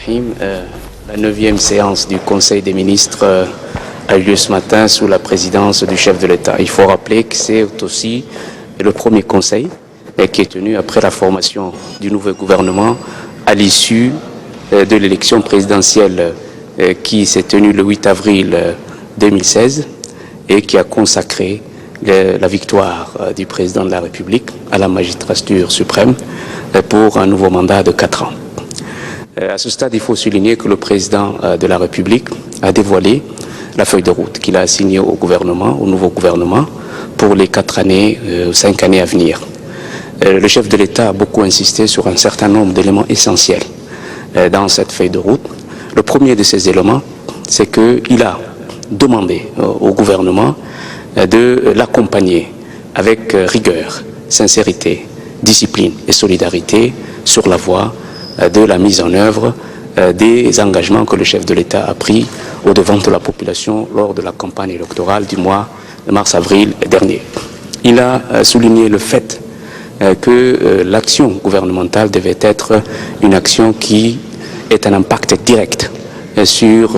Rahim, la 9e séance du Conseil des ministres a eu lieu ce matin sous la présidence du chef de l'État. Il faut rappeler que c'est aussi le premier conseil qui est tenu après la formation du nouveau gouvernement à l'issue de l'élection présidentielle qui s'est tenue le 8 avril 2016 et qui a consacré la victoire du président de la République à la magistrature suprême pour un nouveau mandat de 4 ans. À ce stade, il faut souligner que le président de la République a dévoilé la feuille de route qu'il a assignée au gouvernement, au nouveau gouvernement, pour les 4 années, 5 années à venir. Le chef de l'État a beaucoup insisté sur un certain nombre d'éléments essentiels dans cette feuille de route. Le premier de ces éléments, c'est qu'il a demandé au gouvernement de l'accompagner avec rigueur, sincérité, discipline et solidarité sur la voie de la mise en œuvre des engagements que le chef de l'État a pris au-devant de la population lors de la campagne électorale du mois de mars-avril dernier. Il a souligné le fait que l'action gouvernementale devait être une action qui ait un impact direct sur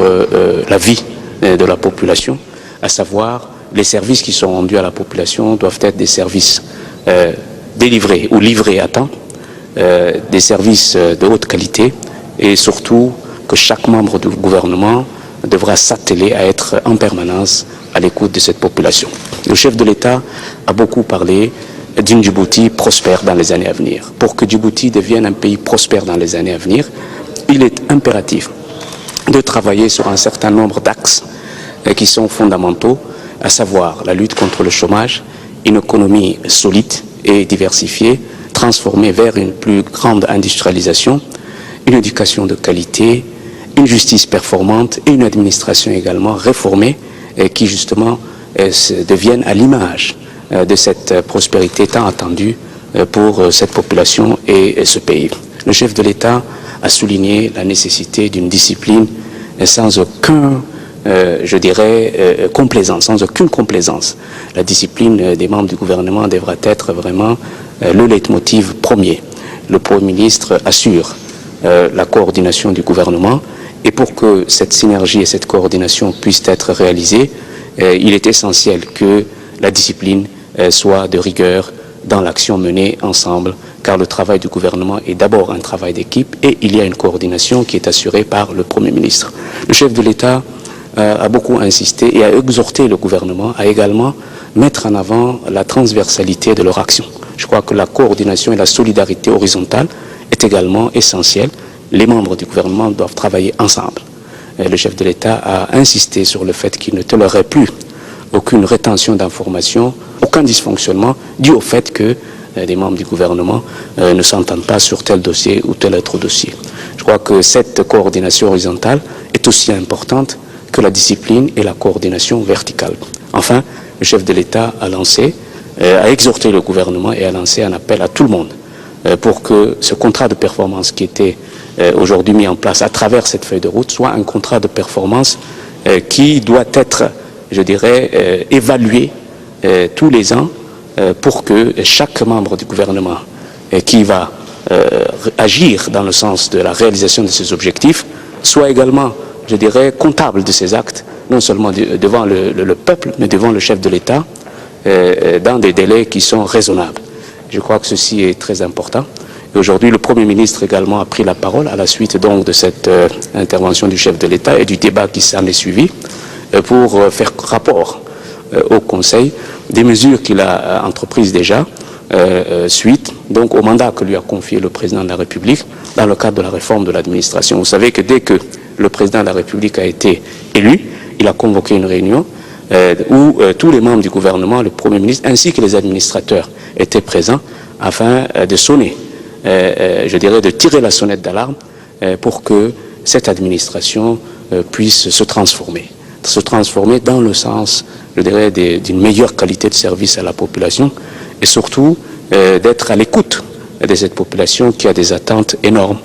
la vie de la population, à savoir les services qui sont rendus à la population doivent être des services délivrés ou livrés à temps, des services de haute qualité et surtout que chaque membre du gouvernement devra s'atteler à être en permanence à l'écoute de cette population. Le chef de l'État a beaucoup parlé d'une Djibouti prospère dans les années à venir. Pour que Djibouti devienne un pays prospère dans les années à venir, il est impératif de travailler sur un certain nombre d'axes qui sont fondamentaux, à savoir la lutte contre le chômage, une économie solide et diversifiée, transformée vers une plus grande industrialisation, une éducation de qualité, une justice performante et une administration également réformée qui justement devienne à l'image de cette prospérité tant attendue pour cette population et ce pays. Le chef de l'État a souligné la nécessité d'une discipline sans aucune complaisance. La discipline des membres du gouvernement devra être vraiment le leitmotiv premier. Le Premier ministre assure la coordination du gouvernement et pour que cette synergie et cette coordination puissent être réalisées, il est essentiel que la discipline soit de rigueur dans l'action menée ensemble, car le travail du gouvernement est d'abord un travail d'équipe et il y a une coordination qui est assurée par le Premier ministre. Le chef de l'État a beaucoup insisté et a exhorté le gouvernement à également mettre en avant la transversalité de leur action. Je crois que la coordination et la solidarité horizontale est également essentielle. Les membres du gouvernement doivent travailler ensemble. Le chef de l'État a insisté sur le fait qu'il ne tolérerait plus aucune rétention d'informations, aucun dysfonctionnement dû au fait que des membres du gouvernement ne s'entendent pas sur tel dossier ou tel autre dossier. Je crois que cette coordination horizontale est aussi importante que la discipline et la coordination verticale. Enfin, le chef de l'État a exhorté le gouvernement et a lancé un appel à tout le monde pour que ce contrat de performance qui était aujourd'hui mis en place à travers cette feuille de route soit un contrat de performance qui doit être, je dirais, évalué tous les ans pour que chaque membre du gouvernement qui va agir dans le sens de la réalisation de ces objectifs soit également, je dirais, comptable de ces actes, non seulement devant le peuple, mais devant le chef de l'État, dans des délais qui sont raisonnables. Je crois que ceci est très important. Et aujourd'hui, le Premier ministre également a pris la parole à la suite donc de cette intervention du chef de l'État et du débat qui s'en est suivi pour faire rapport au Conseil des mesures qu'il a entreprises déjà suite donc au mandat que lui a confié le président de la République dans le cadre de la réforme de l'administration. Vous savez que dès que le président de la République a été élu, il a convoqué une réunion où tous les membres du gouvernement, le Premier ministre ainsi que les administrateurs étaient présents afin de sonner, je dirais de tirer la sonnette d'alarme pour que cette administration puisse se transformer dans le sens, je dirais, d'une meilleure qualité de service à la population et surtout d'être à l'écoute de cette population qui a des attentes énormes.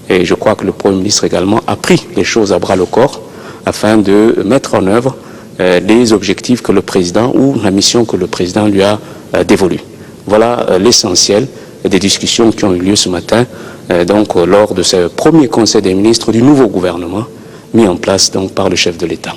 Et je crois que le Premier ministre également a pris les choses à bras le corps afin de mettre en œuvre les objectifs que le président ou la mission que le président lui a dévolue. Voilà l'essentiel des discussions qui ont eu lieu ce matin lors de ce premier conseil des ministres du nouveau gouvernement mis en place donc, par le chef de l'État.